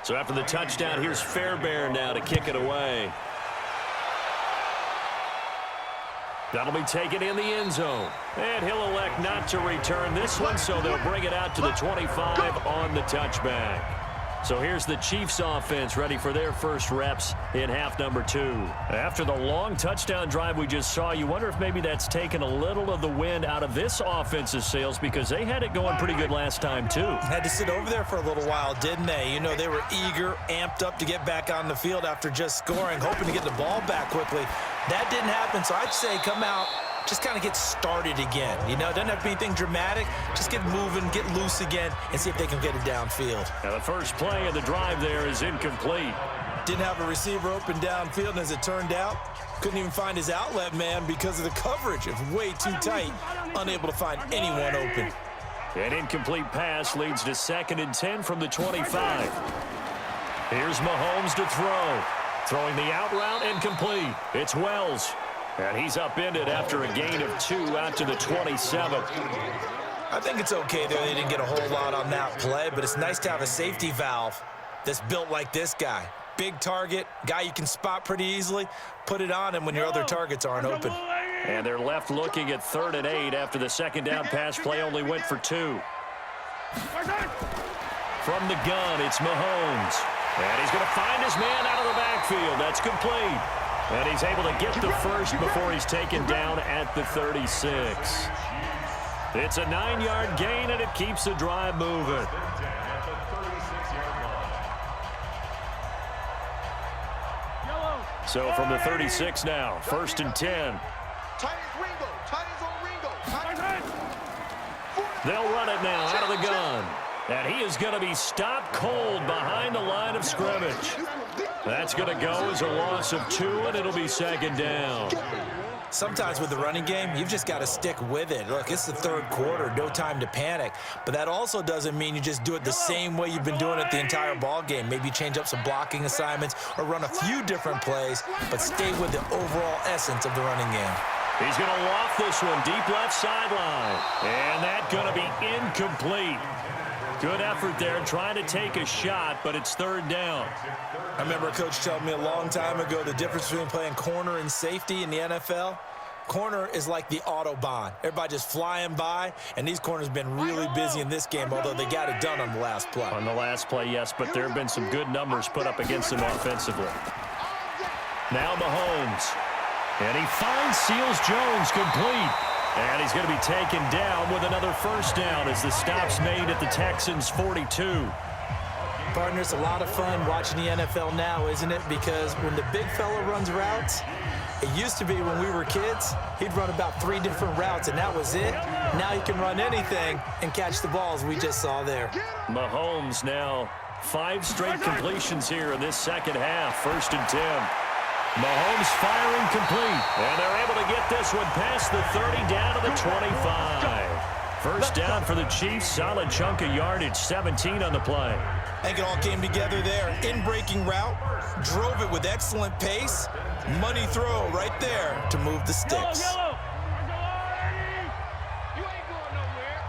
So after the touchdown, here's Fairbairn now to kick it away. That'll be taken in the end zone. And he'll elect not to return this one, so they'll bring it out to the 25 on the touchback. So here's the Chiefs offense ready for their first reps in half number 2. After the long touchdown drive we just saw, you wonder if maybe that's taken a little of the wind out of this offense's sails because they had it going pretty good last time too. Had to sit over there for a little while, didn't they? You know, they were eager, amped up to get back on the field after just scoring, hoping to get the ball back quickly. That didn't happen, so I'd say come out, just kind of get started again. You know, it doesn't have to be anything dramatic. Just get moving, get loose again, and see if they can get it downfield. Now the first play of the drive there is incomplete. Didn't have a receiver open downfield, and as it turned out, couldn't even find his outlet man because of the coverage. It was way too tight, unable to find anyone open. An incomplete pass leads to 2nd and 10 from the 25. Here's Mahomes to throw. Throwing the out route incomplete. It's Wells. And he's upended after a gain of 2 out to the 27. I think it's okay there. They didn't get a whole lot on that play, but it's nice to have a safety valve that's built like this guy. Big target, guy you can spot pretty easily. Put it on him when your other targets aren't open. And they're left looking at 3rd and 8 after the second down pass play only went for 2. From the gun, it's Mahomes. And he's going to find his man out of the backfield. That's complete. And he's able to get the first before he's taken down at the 36. It's a 9-yard gain, and it keeps the drive moving. So from the 36 now, 1st and 10. They'll run it now out of the gun. And he is going to be stopped cold behind the line of scrimmage. That's going to go as a loss of 2, and it'll be 2nd down. Sometimes with the running game, you've just got to stick with it. Look, it's the 3rd quarter, no time to panic. But that also doesn't mean you just do it the same way you've been doing it the entire ball game. Maybe change up some blocking assignments or run a few different plays, but stay with the overall essence of the running game. He's going to loft this one deep left sideline. And that's going to be incomplete. Good effort there, trying to take a shot, but it's 3rd down. I remember a coach telling me a long time ago the difference between playing corner and safety in the NFL. Corner is like the Autobahn. Everybody just flying by, and these corners have been really busy in this game, although they got it done on the last play. On the last play, yes, but there have been some good numbers put up against them offensively. Now Mahomes. And he finds Seals Jones complete. And he's going to be taken down with another first down as the stop's made at the Texans' 42. Partner, it's a lot of fun watching the NFL now, isn't it? Because when the big fella runs routes, it used to be when we were kids, he'd run about 3 different routes, and that was it. Now he can run anything and catch the balls we just saw there. Mahomes now 5 straight completions here in this second half. 1st and 10. Mahomes firing complete. And they're able to get this one past the 30 down to the 25. 1st down for the Chiefs. Solid chunk of yardage. 17 on the play. I think it all came together there. In-breaking route. Drove it with excellent pace. Money throw right there to move the sticks. Yellow. You ain't going nowhere.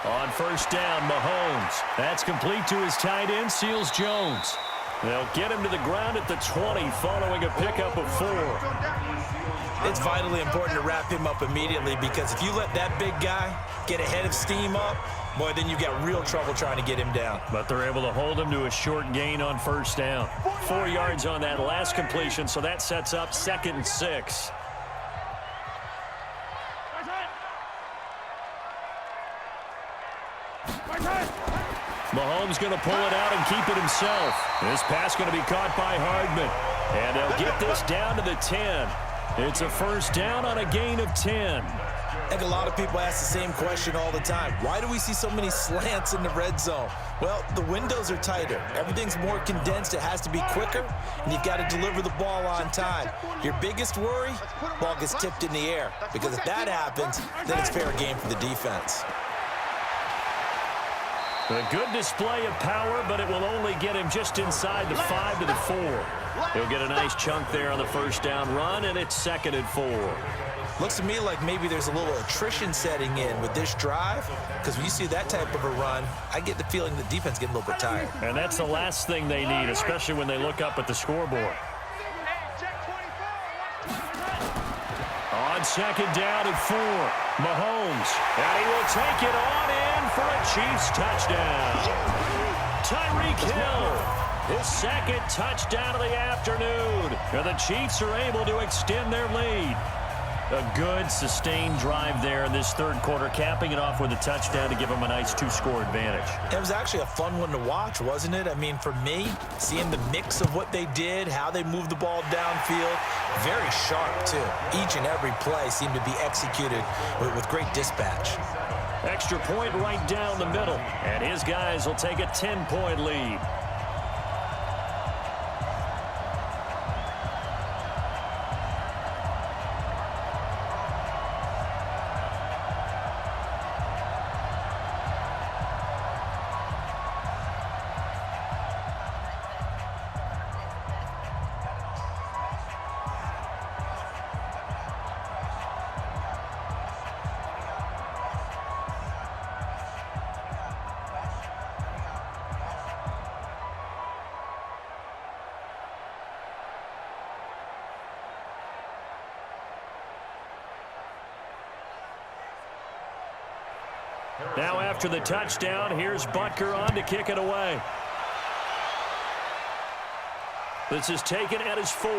On 1st down, Mahomes. That's complete to his tight end, Seals Jones. They'll get him to the ground at the 20 following a pickup of 4. It's vitally important to wrap him up immediately because if you let that big guy get ahead of steam up, boy, then you got real trouble trying to get him down. But they're able to hold him to a short gain on 1st down. 4 yards on that last completion, so that sets up 2nd and 6. Mahomes going to pull it out and keep it himself. This pass going to be caught by Hardman. And they'll get this down to the 10. It's a 1st down on a gain of 10. I think a lot of people ask the same question all the time. Why do we see so many slants in the red zone? Well, the windows are tighter. Everything's more condensed. It has to be quicker, and you've got to deliver the ball on time. Your biggest worry, ball gets tipped in the air, because if that happens, then it's fair game for the defense. A good display of power, but it will only get him just inside the 5 to the 4. He'll get a nice chunk there on the 1st down run, and it's 2nd and 4. Looks to me like maybe there's a little attrition setting in with this drive, because when you see that type of a run, I get the feeling the defense getting a little bit tired. And that's the last thing they need, especially when they look up at the scoreboard. On 2nd down and 4, Mahomes, and he will take it on in for a Chiefs touchdown. Tyreek Hill, his 2nd touchdown of the afternoon. And the Chiefs are able to extend their lead. A good, sustained drive there in this 3rd quarter, capping it off with a touchdown to give them a nice 2-score advantage. It was actually a fun one to watch, wasn't it? I mean, for me, seeing the mix of what they did, how they moved the ball downfield, very sharp, too. Each and every play seemed to be executed with great dispatch. Extra point right down the middle, and his guys will take a 10-point lead. Now after the touchdown, here's Butker on to kick it away. This is taken at his 4.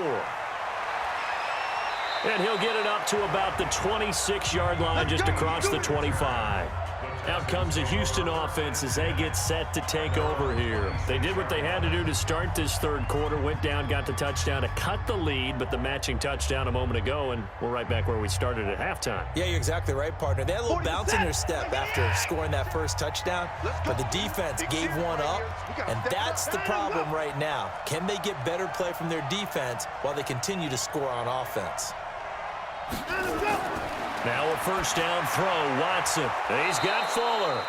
And he'll get it up to about the 26-yard line, just across the 25. Out comes the Houston offense as they get set to take over here. They did what they had to do to start this 3rd quarter, went down, got the touchdown to cut the lead, but the matching touchdown a moment ago, and we're right back where we started at halftime. Yeah, you're exactly right, partner. They had a little bounce in their step after scoring that 1st touchdown, but the defense gave one up, and that's the problem right now. Can they get better play from their defense while they continue to score on offense? Now a 1st down throw, Watson. He's got Fuller.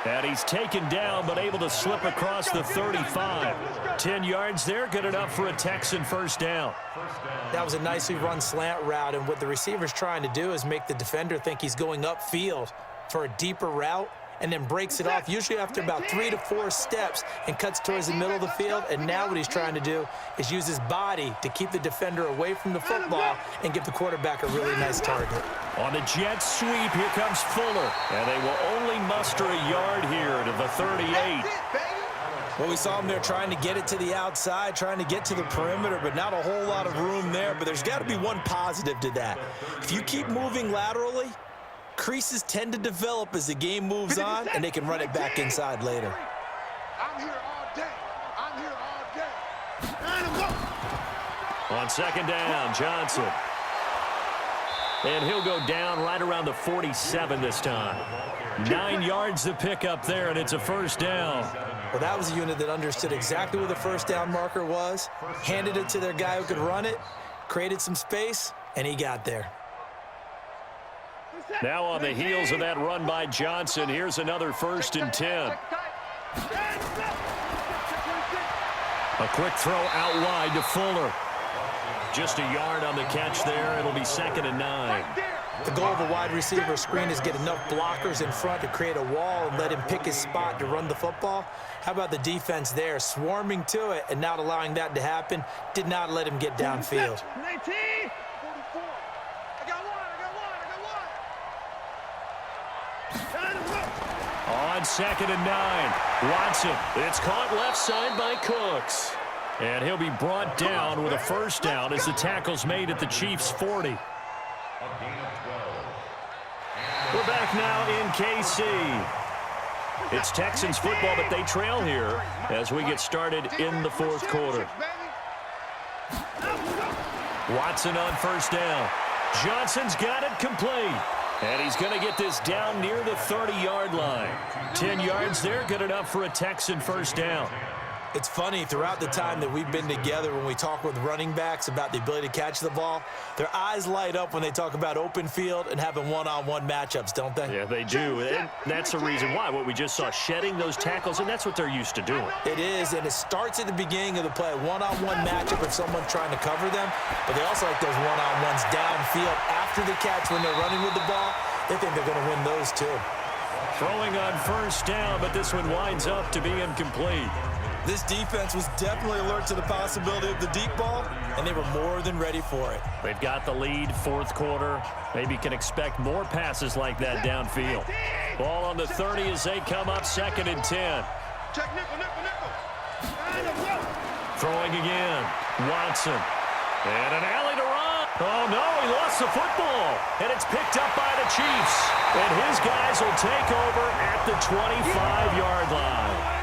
And he's taken down, but able to slip across the 35. 10 yards there, good enough for a Texan 1st down. That was a nicely run slant route, and what the receiver's trying to do is make the defender think he's going upfield for a deeper route, and then breaks it off, usually after about 3 to 4 steps, and cuts towards the middle of the field. And now what he's trying to do is use his body to keep the defender away from the football and give the quarterback a really nice target. On the jet sweep, here comes Fuller. And they will only muster a yard here to the 38. Well, we saw him there trying to get it to the outside, trying to get to the perimeter, but not a whole lot of room there. But there's got to be one positive to that. If you keep moving laterally, creases tend to develop as the game moves on, and they can run it back inside later. I'm here all day. I'm here all day. On 2nd down, Johnson. And he'll go down right around the 47 this time. 9 yards to pick up there, and it's a first down. Well, that was a unit that understood exactly where the first down marker was, handed it to their guy who could run it, created some space, and he got there. Now on the heels of that run by Johnson, here's another 1st and 10. A quick throw out wide to Fuller. Just a yard on the catch there. It'll be 2nd and 9. The goal of a wide receiver screen is get enough blockers in front to create a wall and let him pick his spot to run the football. How about the defense there, swarming to it and not allowing that to happen? Did not let him get downfield. 19. 44. I got one. On 2nd and 9, Watson. It's caught left side by Cooks. And he'll be brought down with a first down as the tackle's made at the Chiefs' 40. We're back now in KC. It's Texans football, but they trail here as we get started in the 4th quarter. Watson on first down. Johnson's got it complete. And he's going to get this down near the 30-yard line. 10 yards there, good enough for a Texan first down. It's funny, throughout the time that we've been together, when we talk with running backs about the ability to catch the ball, their eyes light up when they talk about open field and having one-on-one matchups, don't they? Yeah, they do. And that's the reason why. What we just saw, shedding those tackles, and that's what they're used to doing. It is, and it starts at the beginning of the play. One-on-one matchup if someone's trying to cover them, but they also like those one-on-ones downfield after the catch when they're running with the ball. They think they're going to win those too. Throwing on first down, but this one winds up to be incomplete. This defense was definitely alert to the possibility of the deep ball, and they were more than ready for it. They've got the lead, 4th quarter. Maybe can expect more passes like that downfield. Ball on the 30 as they come up, 2nd and 10. Check nickel. Throwing again, Watson. And an alley to run. Oh, no, he lost the football. And it's picked up by the Chiefs. And his guys will take over at the 25-yard line.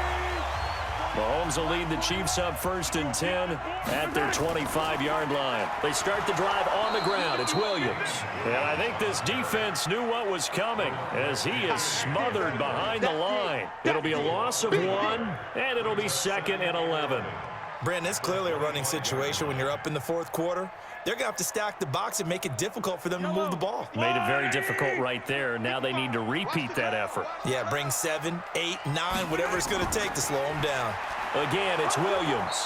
Mahomes will lead the Chiefs up 1st and 10 at their 25-yard line. They start the drive on the ground. It's Williams. And I think this defense knew what was coming as he is smothered behind the line. It'll be a loss of 1, and it'll be 2nd and 11. Brandon, it's clearly a running situation when you're up in the 4th quarter. They're going to have to stack the box and make it difficult for them to move the ball. Made it very difficult right there. Now they need to repeat that effort. Yeah, bring 7, 8, 9, whatever it's going to take to slow them down. Again, it's Williams.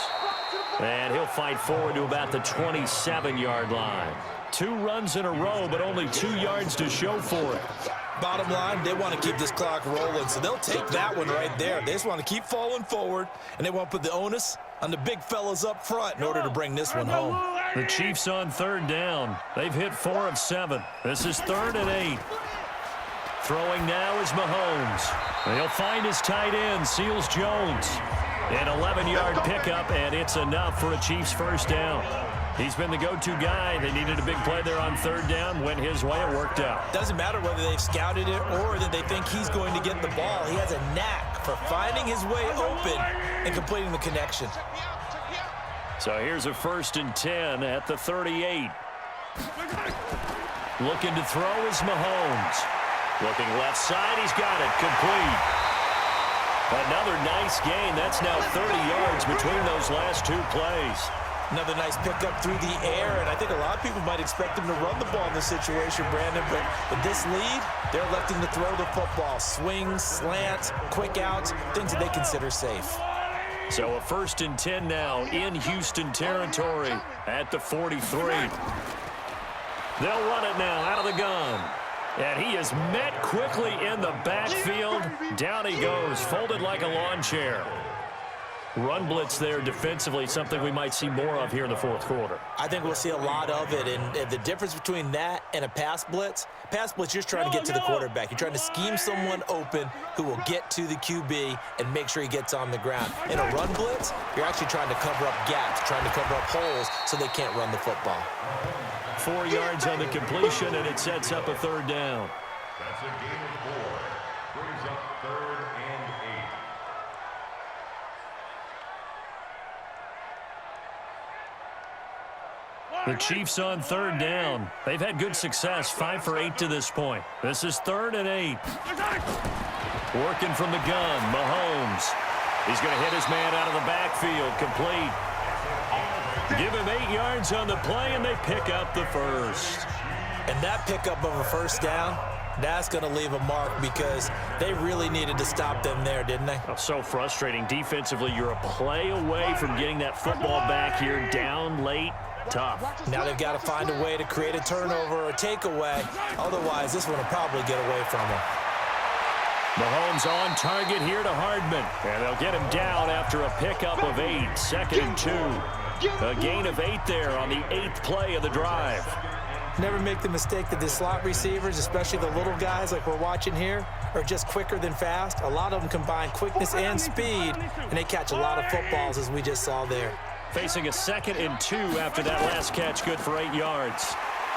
And he'll fight forward to about the 27-yard line. 2 runs in a row, but only 2 yards to show for it. Bottom line, they want to keep this clock rolling, so they'll take that one right there. They just want to keep falling forward, and they want to put the onus on the big fellas up front in order to bring this one home. The Chiefs on 3rd down. They've hit 4 of 7. This is 3rd and 8. Throwing now is Mahomes. And he'll find his tight end, Seals Jones. An 11-yard pickup, and it's enough for a Chiefs first down. He's been the go-to guy. They needed a big play there on 3rd down. Went his way. It worked out. Doesn't matter whether they've scouted it or that they think he's going to get the ball. He has a knack for finding his way open and completing the connection. So here's a 1st and 10 at the 38. Looking to throw is Mahomes. Looking left side. He's got it. Complete. Another nice gain. That's now 30 yards between those last 2 plays. Another nice pickup through the air, and I think a lot of people might expect him to run the ball in this situation, Brandon, but with this lead, they're electing to throw the football. Swings, slants, quick outs, things that they consider safe. So a 1st and 10 now in Houston territory at the 43. They'll run it now out of the gun. And he is met quickly in the backfield. Down he goes, folded like a lawn chair. Run blitz there defensively, something we might see more of here in the 4th quarter. I think we'll see a lot of it, and the difference between that and a pass blitz, you're just trying to get to the quarterback. You're trying to scheme someone open who will get to the QB and make sure he gets on the ground. In a run blitz, you're actually trying to cover up gaps, trying to cover up holes so they can't run the football. 4 yards on the completion, and it sets up a 3rd down. That's a gain of 4. Brings up 3rd and 8. The Chiefs on third down. They've had good success, 5 for 8 to this point. This is 3rd and 8. Working from the gun, Mahomes. He's going to hit his man out of the backfield, complete. Give him 8 yards on the play, and they pick up the first. And that pickup of a first down, that's going to leave a mark because they really needed to stop them there, didn't they? Oh, so frustrating. Defensively, you're a play away from getting that football back here, down late. Tough. Now they've got to find a way to create a turnover or a takeaway. Otherwise, this one will probably get away from them. Mahomes on target here to Hardman. And they'll get him down after a pickup of 8. 2nd and 2. A gain of 8 there on the 8th play of the drive. Never make the mistake that the slot receivers, especially the little guys like we're watching here, are just quicker than fast. A lot of them combine quickness and speed, and they catch a lot of footballs, as we just saw there. Facing a 2nd and 2 after that last catch, good for 8 yards.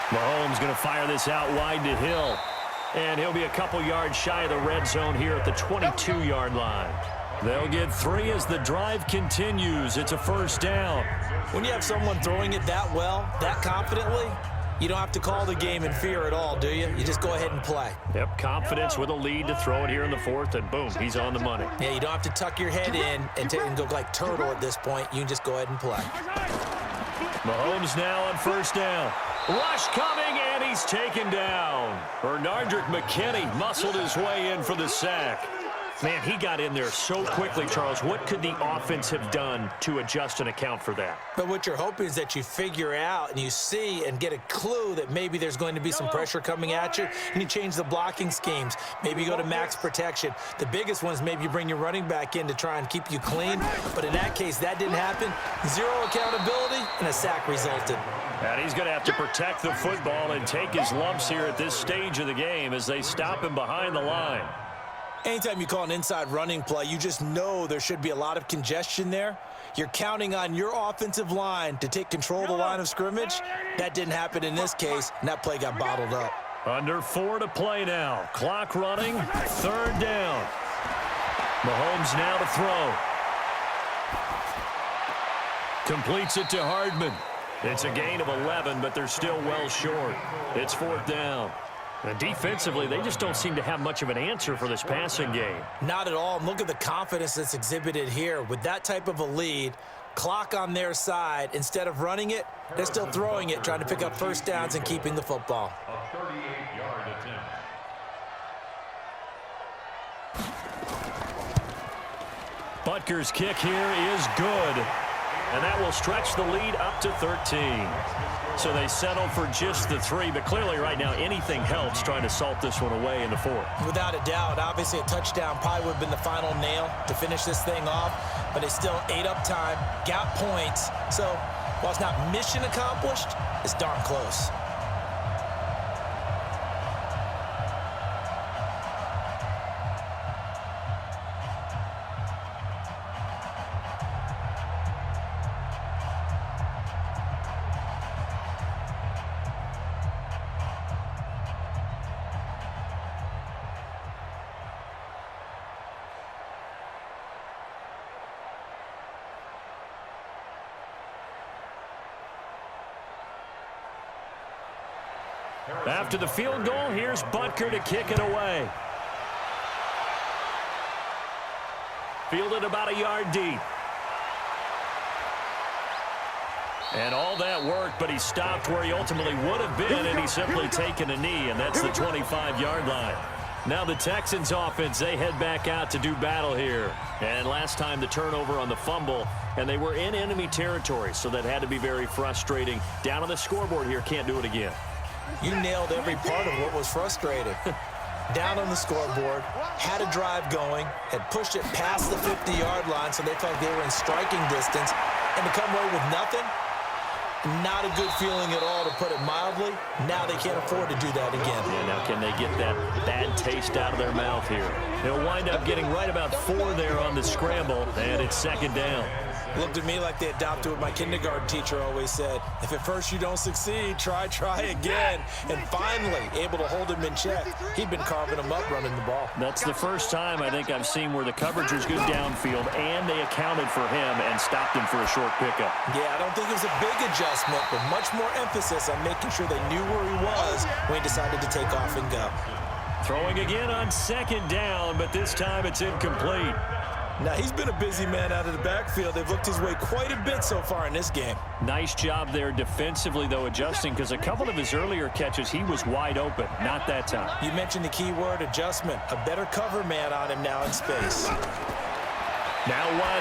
Mahomes going to fire this out wide to Hill. And he'll be a couple yards shy of the red zone here at the 22-yard line. They'll get 3 as the drive continues. It's a first down. When you have someone throwing it that well, that confidently, you don't have to call the game in fear at all, do you? You just go ahead and play. Yep, confidence with a lead to throw it here in the 4th, and boom, he's on the money. Yeah, you don't have to tuck your head in and go like turtle at this point. You can just go ahead and play. Mahomes now on first down. Rush coming, and he's taken down. Bernardrick McKinney muscled his way in for the sack. Man, he got in there so quickly, Charles. What could the offense have done to adjust and account for that? But what you're hoping is that you figure out and you see and get a clue that maybe there's going to be some pressure coming at you, and you change the blocking schemes. Maybe you go to max protection. The biggest one is maybe you bring your running back in to try and keep you clean. But in that case, that didn't happen. 0 accountability, and a sack resulted. And he's going to have to protect the football and take his lumps here at this stage of the game as they stop him behind the line. Anytime you call an inside running play, you just know there should be a lot of congestion there. You're counting on your offensive line to take control of the line of scrimmage. That didn't happen in this case, and that play got bottled up. Under 4 to play now. Clock running. 3rd down. Mahomes now to throw. Completes it to Hardman. It's a gain of 11, but they're still well short. It's 4th down. And defensively, they just don't seem to have much of an answer for this passing game. Not at all. And look at the confidence that's exhibited here. With that type of a lead, clock on their side, instead of running it, they're still throwing it, trying to pick up first downs and keeping the football. A 38-yard attempt. Butker's kick here is good. And that will stretch the lead up to 13. So they settle for just the 3, but clearly right now anything helps trying to salt this one away in the 4th. Without a doubt, obviously a touchdown probably would have been the final nail to finish this thing off, but it's still ate up time, got points. So while it's not mission accomplished, it's darn close. After the field goal, here's Butker to kick it away. Fielded about a yard deep. And all that work, but he stopped where he ultimately would have been, and he's simply taken a knee, and that's the 25-yard line. Now the Texans offense, they head back out to do battle here. And last time the turnover on the fumble, and they were in enemy territory, so that had to be very frustrating. Down on the scoreboard here, can't do it again. You nailed every part of what was frustrating. Down on the scoreboard, had a drive going, had pushed it past the 50-yard line so they felt they were in striking distance, and to come away with nothing, not a good feeling at all, to put it mildly. Now they can't afford to do that again. Yeah, now can they get that bad taste out of their mouth here? They'll wind up getting right about 4 there on the scramble, and it's 2nd down. Looked at me like they adopted what my kindergarten teacher always said. If at first you don't succeed, try again. And finally, able to hold him in check. He'd been carving him up running the ball. That's the first time I think I've seen where the coverage was good downfield, and they accounted for him and stopped him for a short pickup. Yeah, I don't think it was a big adjustment, but much more emphasis on making sure they knew where he was when he decided to take off and go. Throwing again on second down, but this time it's incomplete. Now, he's been a busy man out of the backfield. They've looked his way quite a bit so far in this game. Nice job there defensively, though, adjusting, because a couple of his earlier catches, he was wide open. Not that time. You mentioned the key word, adjustment. A better cover man on him now in space. Now Watson.